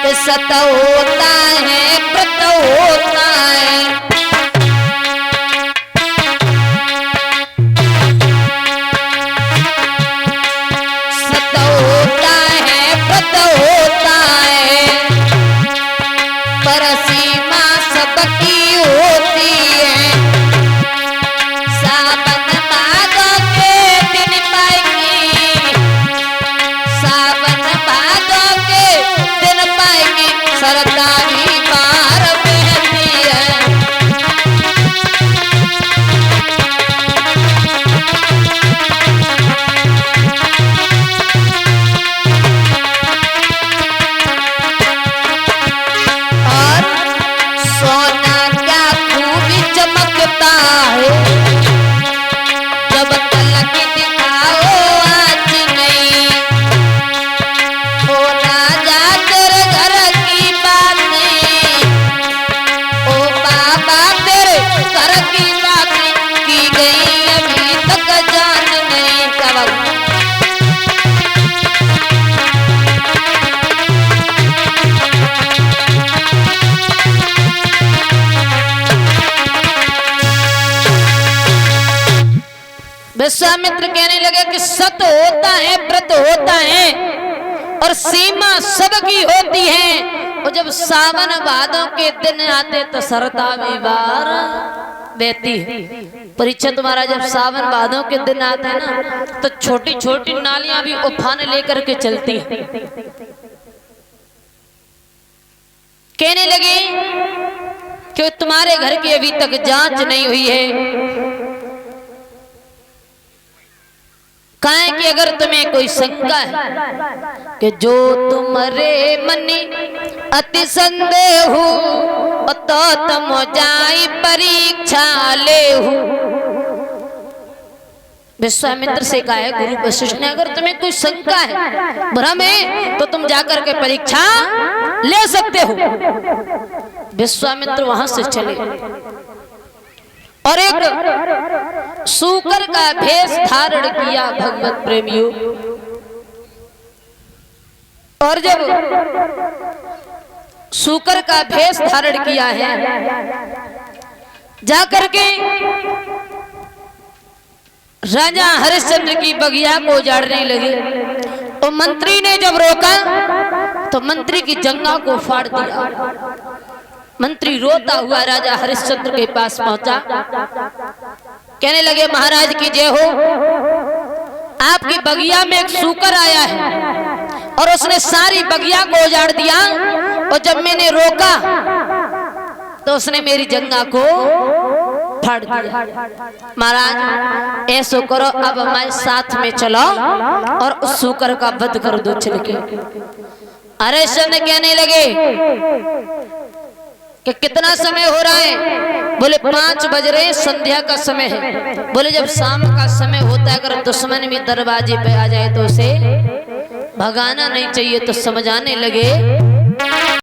कि सत होता है व्रत होता है, सत होता है व्रत होता है, पर सीमा सबकी होती है। सावन भादों के दिन पाएगी, सावन भादों के दिन पाएगी, सरदा भी पार बहती है। और सोना क्या खूबी चमकता है, जब तलक दिखाओ आज नहीं। ओ राजा तेरे घर की बातें, ओ बाबा तेरे घर की बातें की गई अभी तक जान नहीं। कब विश्वामित्र कहने लगे कि सत होता है व्रत होता है और सीमा सबकी होती है। और जब सावन भादों के दिन आते तो सरदा भी बार बहती है। परीक्षित महाराज जब सावन भादों के दिन आते हैं ना तो छोटी छोटी नालियां भी उफान लेकर के चलती हैं। कहने लगे कि तुम्हारे घर की अभी तक जांच नहीं हुई है, काहे कि अगर तुम्हें कोई शंका है कि जो तुम्हारे मनी अति संदेह हो तो तुम जाई परीक्षा ले हो। विश्वामित्र से कहा है गुरु वशिष्ठ ने, अगर तुम्हें कोई शंका है भ्रम है तो तुम जाकर के परीक्षा ले सकते हो। विश्वामित्र वहां से चले और एक सूकर का भेष धारण किया भगवत प्रेमियों। और जब सूकर का भेष धारण किया है जाकर के राजा हरिश्चंद्र की बगिया को उजाड़ने लगे। तो मंत्री ने जब रोका तो मंत्री की जंगा को फाड़ दिया। मंत्री रोता हुआ राजा हरिश्चंद्र के पास पहुंचा, कहने लगे महाराज की जय हो, आपकी बगिया में एक सूकर आया है और उसने सारी बगिया को उजाड़ दिया। और जब मैंने रोका तो उसने मेरी जंगा को फाड़ दिया। महाराज ऐसा करो, अब हमारे साथ में चलो और उस सूकर का वध कर दो चल के। हरिश्चंद्र कहने लगे कि कितना समय हो रहा है? बोले 5 बज रहे, संध्या का समय है। बोले जब शाम का समय होता है अगर दुश्मन भी दरवाजे पे आ जाए तो उसे भगाना नहीं चाहिए। तो समझाने लगे